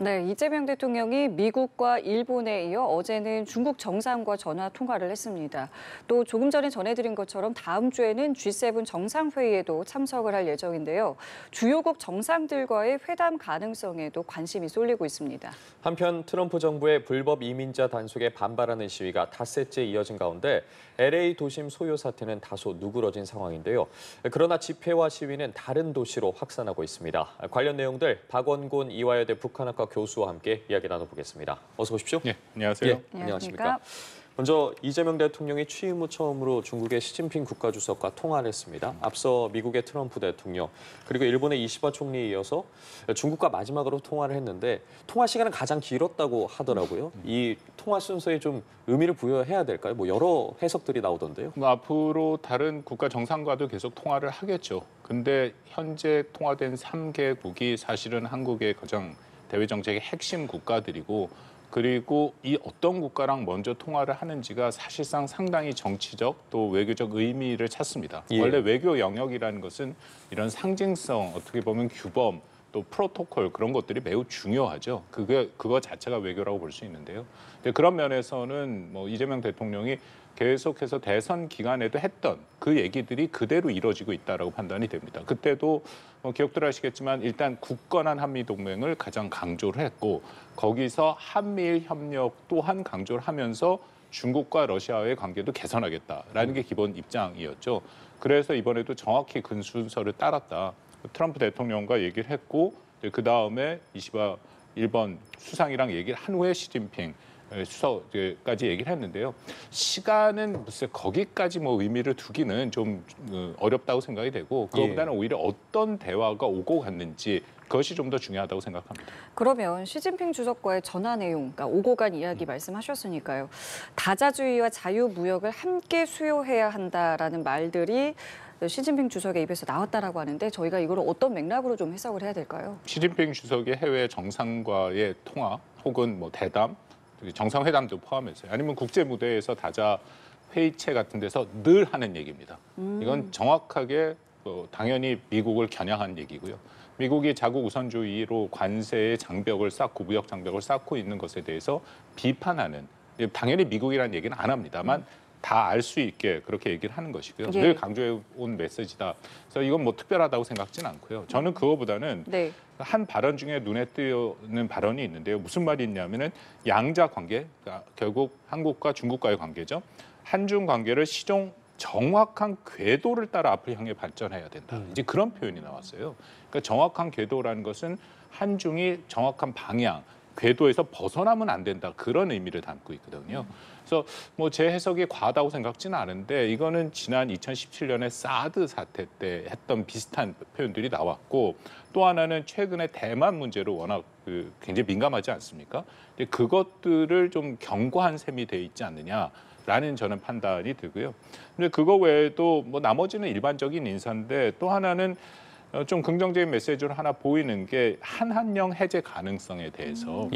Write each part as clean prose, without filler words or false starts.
네, 이재명 대통령이 미국과 일본에 이어 어제는 중국 정상과 전화 통화를 했습니다. 또 조금 전에 전해드린 것처럼 다음 주에는 G7 정상회의에도 참석을 할 예정인데요. 주요국 정상들과의 회담 가능성에도 관심이 쏠리고 있습니다. 한편 트럼프 정부의 불법 이민자 단속에 반발하는 시위가 닷새째 이어진 가운데 LA 도심 소요 사태는 다소 누그러진 상황인데요. 그러나 집회와 시위는 다른 도시로 확산하고 있습니다. 관련 내용들 박원곤 이화여대 북한학과 교수와 함께 이야기 나눠보겠습니다. 어서 오십시오. 네, 안녕하세요. 예, 안녕하십니까. 먼저 이재명 대통령이 취임 후 처음으로 중국의 시진핑 국가주석과 통화를 했습니다. 앞서 미국의 트럼프 대통령 그리고 일본의 이시바 총리에 이어서 중국과 마지막으로 통화를 했는데 통화 시간은 가장 길었다고 하더라고요. 이 통화 순서에 좀 의미를 부여해야 될까요? 뭐 여러 해석들이 나오던데요. 앞으로 다른 국가 정상과도 계속 통화를 하겠죠. 근데 현재 통화된 3개국이 사실은 한국의 가장 대외 정책의 핵심 국가들이고 그리고 이 어떤 국가랑 먼저 통화를 하는지가 사실상 상당히 정치적 또 외교적 의미를 찾습니다. 예. 원래 외교 영역이라는 것은 이런 상징성, 어떻게 보면 규범, 또 프로토콜 그런 것들이 매우 중요하죠. 그거 자체가 외교라고 볼 수 있는데요. 근데 그런 면에서는 뭐 이재명 대통령이 계속해서 대선 기간에도 했던 그 얘기들이 그대로 이루어지고 있다라고 판단이 됩니다. 그때도 기억들 하시겠지만 일단 굳건한 한미 동맹을 가장 강조를 했고 거기서 한미일 협력 또한 강조를 하면서 중국과 러시아의 관계도 개선하겠다라는 게 기본 입장이었죠. 그래서 이번에도 정확히 그 순서를 따랐다. 트럼프 대통령과 얘기를 했고 그 다음에 이시바 일본 수상이랑 얘기를 한 후에 시진핑 수석까지 얘기를 했는데요. 시간은 글쎄 거기까지 뭐 의미를 두기는 좀 어렵다고 생각이 되고 그것보다는 오히려 어떤 대화가 오고 갔는지 그것이 좀 더 중요하다고 생각합니다. 그러면 시진핑 주석과의 전화 내용, 그러니까 오고 간 이야기 말씀하셨으니까요. 다자주의와 자유무역을 함께 수요해야 한다라는 말들이 시진핑 주석의 입에서 나왔다라고 하는데 저희가 이걸 어떤 맥락으로 좀 해석을 해야 될까요? 시진핑 주석의 해외 정상과의 통화 혹은 뭐 대담, 정상회담도 포함해서요. 아니면 국제 무대에서 다자 회의체 같은 데서 늘 하는 얘기입니다. 이건 정확하게 당연히 미국을 겨냥한 얘기고요. 미국이 자국 우선주의로 관세의 장벽을 쌓고 무역 장벽을 쌓고 있는 것에 대해서 비판하는 당연히 미국이라는 얘기는 안 합니다만 다 알 수 있게 그렇게 얘기를 하는 것이고요. 예. 늘 강조해 온 메시지다. 그래서 이건 뭐 특별하다고 생각지는 않고요. 저는 그거보다는 네. 한 발언 중에 눈에 띄는 발언이 있는데요. 무슨 말이 있냐면은 양자 관계, 그러니까 결국 한국과 중국과의 관계죠. 한중 관계를 시종 정확한 궤도를 따라 앞을 향해 발전해야 된다. 이제 그런 표현이 나왔어요. 그러니까 정확한 궤도라는 것은 한중이 정확한 방향, 궤도에서 벗어나면 안 된다. 그런 의미를 담고 있거든요. 그래서 뭐 제 해석이 과하다고 생각지는 않은데 이거는 지난 2017년에 사드 사태 때 했던 비슷한 표현들이 나왔고 또 하나는 최근에 대만 문제로 워낙 굉장히 민감하지 않습니까? 근데 그것들을 좀 경고한 셈이 돼 있지 않느냐라는 저는 판단이 들고요. 근데 그거 외에도 뭐 나머지는 일반적인 인사인데 또 하나는 좀 긍정적인 메시지로 하나 보이는 게 한한령 해제 가능성에 대해서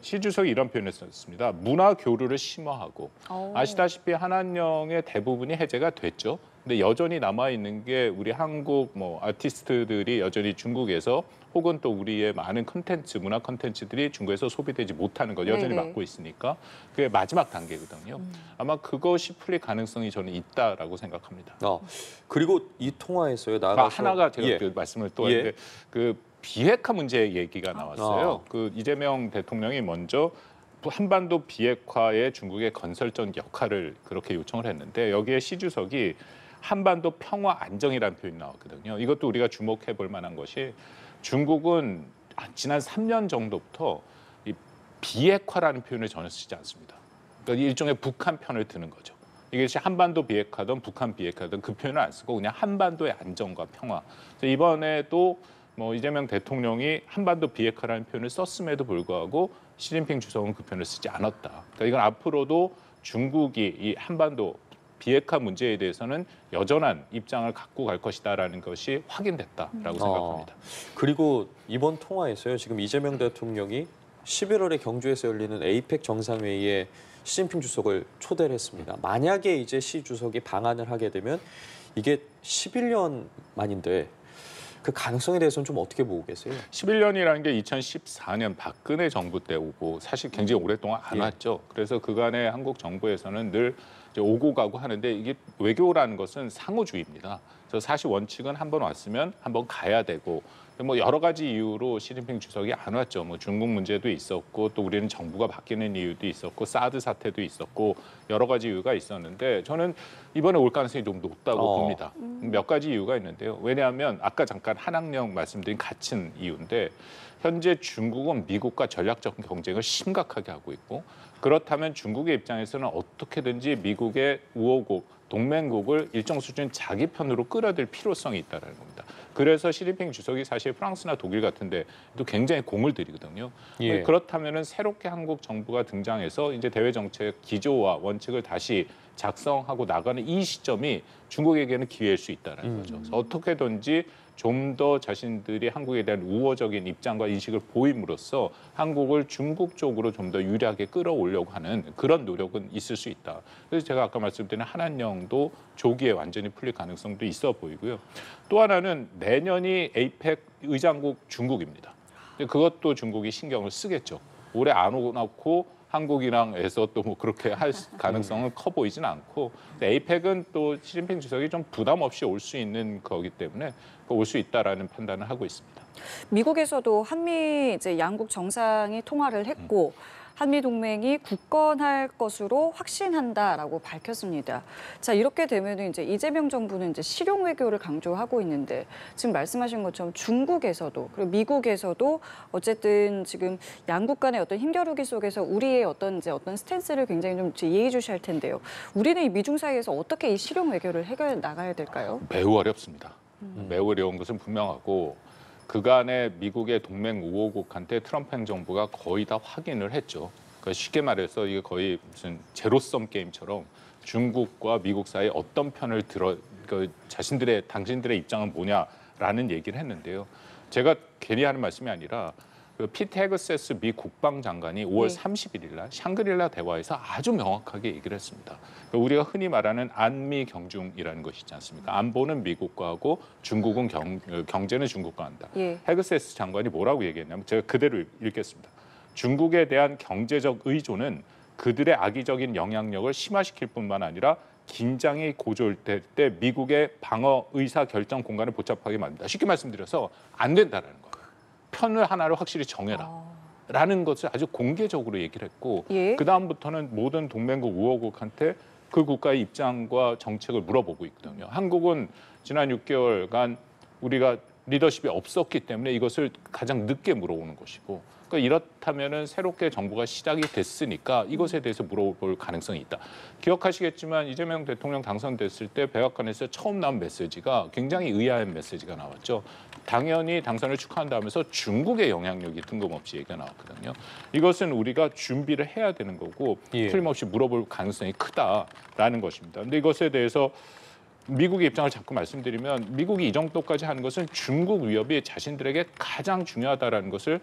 시 주석이 이런 표현을 썼습니다. 문화 교류를 심화하고 아시다시피 한한령의 대부분이 해제가 됐죠. 근데 여전히 남아 있는 게 우리 한국 뭐 아티스트들이 여전히 중국에서 혹은 또 우리의 많은 컨텐츠, 문화 컨텐츠들이 중국에서 소비되지 못하는 것 여전히 막고 있으니까 그게 마지막 단계거든요. 아마 그것이 풀릴 가능성이 저는 있다라고 생각합니다. 그리고 이 통화에서요 나가서 하나가 제가 그 말씀을 또 했는데 그 비핵화 문제 얘기가 나왔어요. 그 이재명 대통령이 먼저 한반도 비핵화에 중국의 건설적 역할을 그렇게 요청을 했는데 여기에 시 주석이 한반도 평화 안정이라는 표현이 나왔거든요. 이것도 우리가 주목해 볼 만한 것이 중국은 지난 3년 정도부터 이 비핵화라는 표현을 전혀 쓰지 않습니다. 그러니까 일종의 북한 편을 드는 거죠. 이것이 한반도 비핵화든 북한 비핵화든 그 표현을 안 쓰고 그냥 한반도의 안정과 평화. 그래서 이번에도 뭐 이재명 대통령이 한반도 비핵화라는 표현을 썼음에도 불구하고 시진핑 주석은 그 표현을 쓰지 않았다. 그러니까 이건 앞으로도 중국이 이 한반도 비핵화 문제에 대해서는 여전한 입장을 갖고 갈 것이다라는 것이 확인됐다라고 생각합니다. 그리고 이번 통화에서요. 지금 이재명 대통령이 11월에 경주에서 열리는 에이펙 정상회의에 시진핑 주석을 초대를 했습니다. 만약에 이제 시 주석이 방한을 하게 되면 이게 11년 만인데 그 가능성에 대해서는 좀 어떻게 보고 계세요? 11년이라는 게 2014년 박근혜 정부 때 오고 사실 굉장히 오랫동안 안 예. 왔죠. 그래서 그간에 한국 정부에서는 늘 이제 오고 가고 하는데 이게 외교라는 것은 상호주의입니다. 그래서 사실 원칙은 한 번 왔으면 한 번 가야 되고 뭐 여러 가지 이유로 시진핑 주석이 안 왔죠. 뭐 중국 문제도 있었고 또 우리는 정부가 바뀌는 이유도 있었고 사드 사태도 있었고 여러 가지 이유가 있었는데 저는 이번에 올 가능성이 좀 높다고 봅니다. 몇 가지 이유가 있는데요. 왜냐하면 아까 잠깐 한학령 말씀드린 같은 이유인데 현재 중국은 미국과 전략적 경쟁을 심각하게 하고 있고 그렇다면 중국의 입장에서는 어떻게든지 미국의 우호국 동맹국을 일정 수준 자기 편으로 끌어들 필요성이 있다는 겁니다. 그래서 시진핑 주석이 사실 프랑스나 독일 같은데 또 굉장히 공을 들이거든요. 예. 그렇다면은 새롭게 한국 정부가 등장해서 이제 대외 정책 기조와 원칙을 다시 작성하고 나가는 이 시점이 중국에게는 기회일 수 있다는 거죠. 그래서 어떻게든지 좀 더 자신들이 한국에 대한 우호적인 입장과 인식을 보임으로써 한국을 중국 쪽으로 좀 더 유리하게 끌어오려고 하는 그런 노력은 있을 수 있다. 그래서 제가 아까 말씀드린 한한령도 조기에 완전히 풀릴 가능성도 있어 보이고요. 또 하나는 내년이 에이펙 의장국 중국입니다. 근데 그것도 중국이 신경을 쓰겠죠. 올해 안 오고 한국이랑 해서 또 뭐 그렇게 할 가능성은 커 보이진 않고 에이펙은 또 시진핑 주석이 좀 부담 없이 올 수 있는 거기 때문에 올 수 있다라는 판단을 하고 있습니다. 미국에서도 한미 이제 양국 정상이 통화를 했고 한미 동맹이 굳건할 것으로 확신한다라고 밝혔습니다. 자, 이렇게 되면은 이제 이재명 정부는 이제 실용 외교를 강조하고 있는데 지금 말씀하신 것처럼 중국에서도 그리고 미국에서도 어쨌든 지금 양국 간의 어떤 힘겨루기 속에서 우리의 어떤 스탠스를 굉장히 좀 예의주시할 텐데요. 우리는 이 미중 사이에서 어떻게 이 실용 외교를 해결해 나가야 될까요? 매우 어렵습니다. 매우 어려운 것은 분명하고 그간에 미국의 동맹 우호국한테 트럼프 행정부가 거의 다 확인을 했죠. 그러니까 쉽게 말해서 이게 거의 무슨 제로섬 게임처럼 중국과 미국 사이에 어떤 편을 당신들의 입장은 뭐냐라는 얘기를 했는데요. 제가 괜히 하는 말씀이 아니라 그 피트 헤그세스 미 국방장관이 5월 31일 날 샹그릴라 대화에서 아주 명확하게 얘기를 했습니다. 그러니까 우리가 흔히 말하는 안미 경중이라는 것이 있지 않습니까? 안보는 미국과 하고 중국은 경제는 중국과 한다. 예. 헤그세스 장관이 뭐라고 얘기했냐면 제가 그대로 읽겠습니다. 중국에 대한 경제적 의존은 그들의 악의적인 영향력을 심화시킬 뿐만 아니라 긴장이 고조될 때 미국의 방어 의사 결정 공간을 복잡하게 만든다. 쉽게 말씀드려서 안 된다라는 거예요. 편을 하나를 확실히 정해라라는 것을 아주 공개적으로 얘기를 했고 예. 그다음부터는 모든 동맹국 우호국한테 그 국가의 입장과 정책을 물어보고 있거든요. 한국은 지난 6개월간 우리가 리더십이 없었기 때문에 이것을 가장 늦게 물어오는 것이고 그러니까 이렇다면은 새롭게 정부가 시작이 됐으니까 이것에 대해서 물어볼 가능성이 있다. 기억하시겠지만 이재명 대통령 당선됐을 때 백악관에서 처음 나온 메시지가 굉장히 의아한 메시지가 나왔죠. 당연히 당선을 축하한다면서 중국의 영향력이 뜬금없이 얘기가 나왔거든요. 이것은 우리가 준비를 해야 되는 거고 예. 틀림없이 물어볼 가능성이 크다라는 것입니다. 근데 이것에 대해서 미국의 입장을 자꾸 말씀드리면 미국이 이 정도까지 하는 것은 중국 위협이 자신들에게 가장 중요하다라는 것을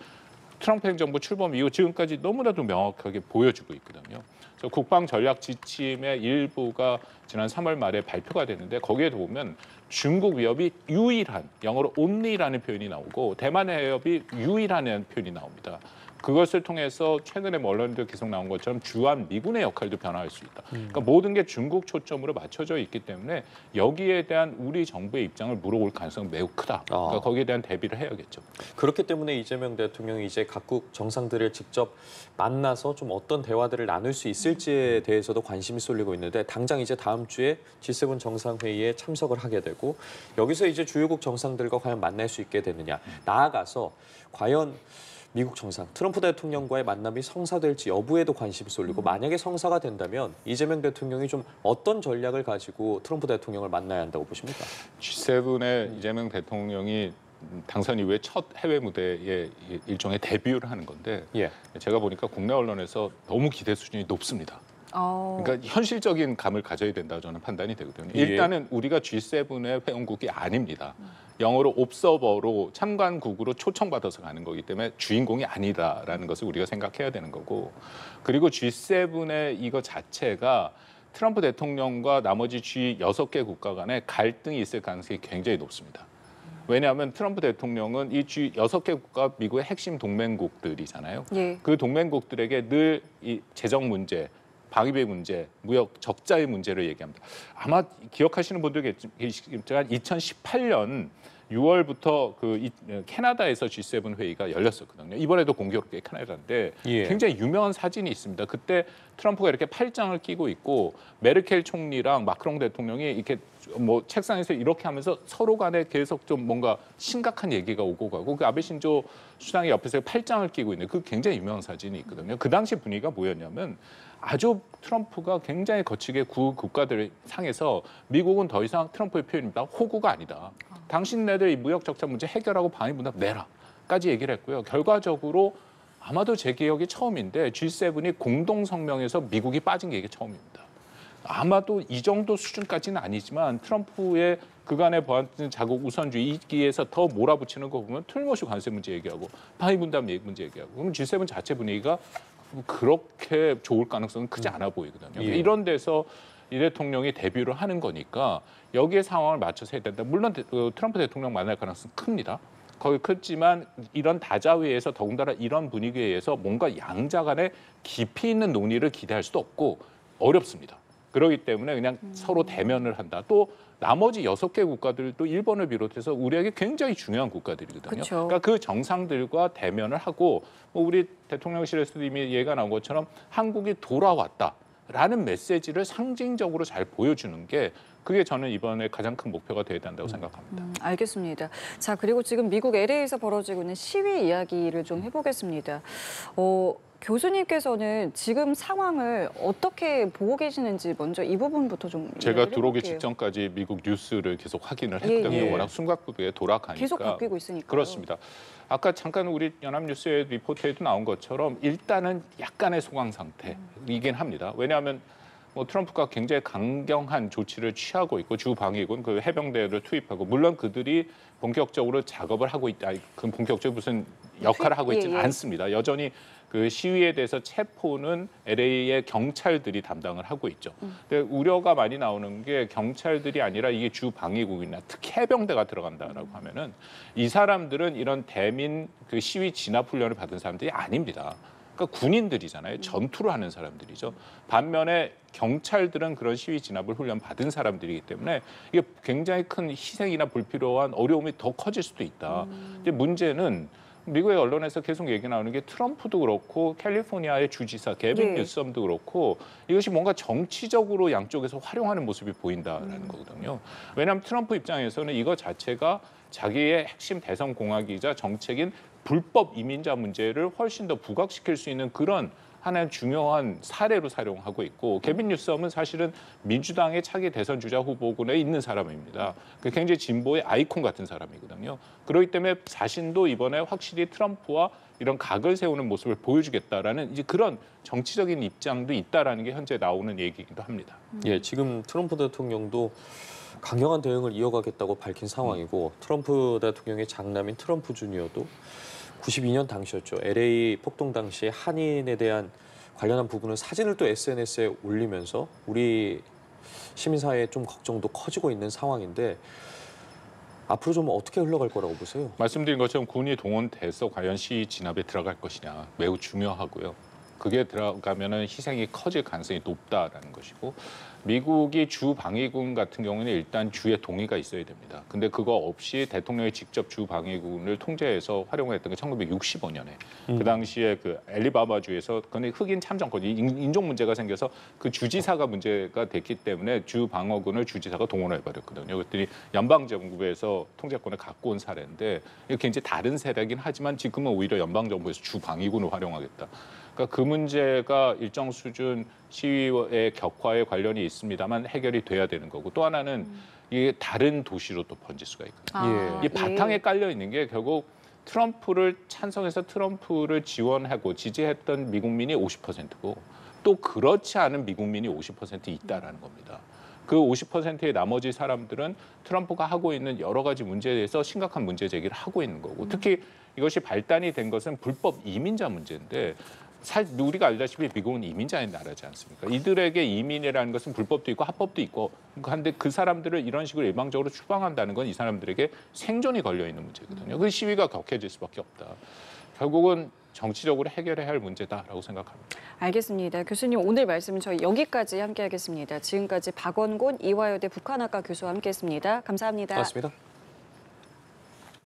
트럼프 행정부 출범 이후 지금까지 너무나도 명확하게 보여주고 있거든요. 그래서 국방 전략 지침의 일부가 지난 3월 말에 발표가 됐는데 거기에 보면 중국 위협이 유일한 영어로 only라는 표현이 나오고 대만의 위협이 유일하는 표현이 나옵니다. 그것을 통해서 최근에 언론도 계속 나온 것처럼 주한 미군의 역할도 변화할 수 있다. 그러니까 모든 게 중국 초점으로 맞춰져 있기 때문에 여기에 대한 우리 정부의 입장을 물어볼 가능성은 매우 크다. 그러니까 거기에 대한 대비를 해야겠죠. 그렇기 때문에 이재명 대통령이 이제 각국 정상들을 직접 만나서 좀 어떤 대화들을 나눌 수 있을지에 대해서도 관심이 쏠리고 있는데 당장 이제 다음 주에 G7 정상회의에 참석을 하게 되고 여기서 이제 주요국 정상들과 과연 만날 수 있게 되느냐. 나아가서 과연 미국 정상 트럼프 대통령과의 만남이 성사될지 여부에도 관심이 쏠리고 만약에 성사가 된다면 이재명 대통령이 좀 어떤 전략을 가지고 트럼프 대통령을 만나야 한다고 보십니까? G7의 이재명 대통령이 당선 이후에 첫 해외 무대에 일종의 데뷔를 하는 건데 예. 제가 보니까 국내 언론에서 너무 기대 수준이 높습니다. 그러니까 현실적인 감을 가져야 된다 저는 판단이 되거든요. 일단은 우리가 G7의 회원국이 아닙니다. 영어로 옵서버로 참관국으로 초청받아서 가는 거기 때문에 주인공이 아니다라는 것을 우리가 생각해야 되는 거고 그리고 G7의 이거 자체가 트럼프 대통령과 나머지 G6개 국가 간에 갈등이 있을 가능성이 굉장히 높습니다. 왜냐하면 트럼프 대통령은 이 G6개 국가 미국의 핵심 동맹국들이잖아요. 예. 그 동맹국들에게 늘 이 재정 문제, 방위비 문제, 무역 적자의 문제를 얘기합니다. 아마 기억하시는 분들 계시겠지만 2018년 6월부터 캐나다에서 G7 회의가 열렸었거든요. 이번에도 공교롭게 캐나다인데 예. 굉장히 유명한 사진이 있습니다. 그때 트럼프가 이렇게 팔짱을 끼고 있고 메르켈 총리랑 마크롱 대통령이 이렇게 뭐 책상에서 이렇게 하면서 서로 간에 계속 좀 뭔가 심각한 얘기가 오고 가고 그 아베 신조 수상이 옆에서 팔짱을 끼고 있는 그 굉장히 유명한 사진이 있거든요. 그 당시 분위기가 뭐였냐면 아주 트럼프가 굉장히 거칠게 국가들 상에서 미국은 더 이상 트럼프의 표현입니다. 호구가 아니다. 당신네들 이 무역 적자 문제 해결하고 방위 분담 내라까지 얘기를 했고요. 결과적으로 아마도 제 기억이 처음인데 G7이 공동 성명에서 미국이 빠진 게 이게 처음입니다. 아마도 이 정도 수준까지는 아니지만 트럼프의 그간에 보았던 자국 우선주의 이기에서 더 몰아붙이는 거 보면 틀림없이 관세 문제 얘기하고 방위 분담 문제 얘기하고 그러면 G7 자체 분위기가 그렇게 좋을 가능성은 크지 않아 보이거든요. 예. 이런 데서 이 대통령이 데뷔를 하는 거니까 여기에 상황을 맞춰서 해야 된다. 물론 트럼프 대통령 만날 가능성은 큽니다. 거의 크지만 이런 다자회에서 더군다나 이런 분위기에 의해서 뭔가 양자 간에 깊이 있는 논의를 기대할 수도 없고 어렵습니다. 그렇기 때문에 그냥 서로 대면을 한다. 또 나머지 6개 국가들도 일본을 비롯해서 우리에게 굉장히 중요한 국가들이거든요. 그쵸. 그러니까 그 정상들과 대면을 하고 우리 대통령실에서도 이미 얘기가 나온 것처럼 한국이 돌아왔다라는 메시지를 상징적으로 잘 보여주는 게 그게 저는 이번에 가장 큰 목표가 되어야 된다고 생각합니다. 알겠습니다. 자, 그리고 지금 미국 LA에서 벌어지고 있는 시위 이야기를 좀 해보겠습니다. 교수님께서는 지금 상황을 어떻게 보고 계시는지 먼저 이 부분부터 좀 제가 이야기를 들어오기 해볼게요. 직전까지 미국 뉴스를 계속 확인을 예, 했거든요. 예. 워낙 숨가쁘게 돌아가니까. 계속 바뀌고 있으니까요. 그렇습니다. 아까 잠깐 우리 연합뉴스의 리포트에도 나온 것처럼 일단은 약간의 소강 상태이긴 합니다. 왜냐하면 뭐 트럼프가 굉장히 강경한 조치를 취하고 있고 주 방위군 그 해병대를 투입하고 물론 그들이 본격적으로 작업을 하고 있다. 그 본격적으로 무슨 역할을 하고 있지는 예, 예. 않습니다. 여전히 그 시위에 대해서 체포는 LA의 경찰들이 담당을 하고 있죠. 근데 우려가 많이 나오는 게 경찰들이 아니라 이게 주 방위국이나 특히 해병대가 들어간다라고 하면은 이 사람들은 이런 대민 그 시위 진압 훈련을 받은 사람들이 아닙니다. 그러니까 군인들이잖아요. 전투를 하는 사람들이죠. 반면에 경찰들은 그런 시위 진압을 훈련 받은 사람들이기 때문에 이게 굉장히 큰 희생이나 불필요한 어려움이 더 커질 수도 있다. 근데 문제는 미국의 언론에서 계속 얘기 나오는 게 트럼프도 그렇고 캘리포니아의 주지사 게빈 네. 뉴섬도 그렇고 이것이 뭔가 정치적으로 양쪽에서 활용하는 모습이 보인다라는 거거든요. 왜냐하면 트럼프 입장에서는 이거 자체가 자기의 핵심 대선 공약이자 정책인 불법 이민자 문제를 훨씬 더 부각시킬 수 있는 그런 하나의 중요한 사례로 사용하고 있고 게빈 뉴섬은 사실은 민주당의 차기 대선 주자 후보군에 있는 사람입니다. 굉장히 진보의 아이콘 같은 사람이거든요. 그렇기 때문에 자신도 이번에 확실히 트럼프와 이런 각을 세우는 모습을 보여주겠다라는 이제 그런 정치적인 입장도 있다라는 게 현재 나오는 얘기이기도 합니다. 예, 지금 트럼프 대통령도 강경한 대응을 이어가겠다고 밝힌 상황이고 트럼프 대통령의 장남인 트럼프 주니어도 92년 당시였죠. LA 폭동 당시 한인에 대한 관련한 부분은 사진을 또 SNS에 올리면서 우리 시민사회의 좀 걱정도 커지고 있는 상황인데 앞으로 좀 어떻게 흘러갈 거라고 보세요? 말씀드린 것처럼 군이 동원돼서 과연 시위 진압에 들어갈 것이냐 매우 중요하고요. 그게 들어가면은 희생이 커질 가능성이 높다라는 것이고 미국이 주 방위군 같은 경우는 일단 주의 동의가 있어야 됩니다. 근데 그거 없이 대통령이 직접 주 방위군을 통제해서 활용했던 게 1965년에 그 당시에 그 엘리바마주에서 근데 흑인 참정권 인종 문제가 생겨서 그 주지사가 문제가 됐기 때문에 주 방어군을 주지사가 동원해 버렸거든요. 그랬더니 연방 정부에서 통제권을 갖고 온 사례인데 이게 굉장히 다른 세대긴 하지만 지금은 오히려 연방 정부에서 주 방위군을 활용하겠다. 그러니까 그 문제가 일정 수준 시위의 격화에 관련이 있습니다만 해결이 돼야 되는 거고 또 하나는 이게 다른 도시로 또 번질 수가 있거든요. 이 바탕에 깔려 있는 게 결국 트럼프를 찬성해서 트럼프를 지원하고 지지했던 미국민이 50%고 또 그렇지 않은 미국민이 50% 있다라는 겁니다. 그 50%의 나머지 사람들은 트럼프가 하고 있는 여러 가지 문제에 대해서 심각한 문제 제기를 하고 있는 거고 특히 이것이 발단이 된 것은 불법 이민자 문제인데 우리가 알다시피 미국은 이민자의 나라지 않습니까? 이들에게 이민이라는 것은 불법도 있고 합법도 있고 한데 그 사람들을 이런 식으로 일방적으로 추방한다는 건 이 사람들에게 생존이 걸려 있는 문제거든요. 그 시위가 격해질 수밖에 없다. 결국은 정치적으로 해결해야 할 문제다라고 생각합니다. 알겠습니다. 교수님 오늘 말씀은 저희 여기까지 함께하겠습니다. 지금까지 박원곤 이화여대 북한학과 교수와 함께했습니다. 감사합니다. 고맙습니다.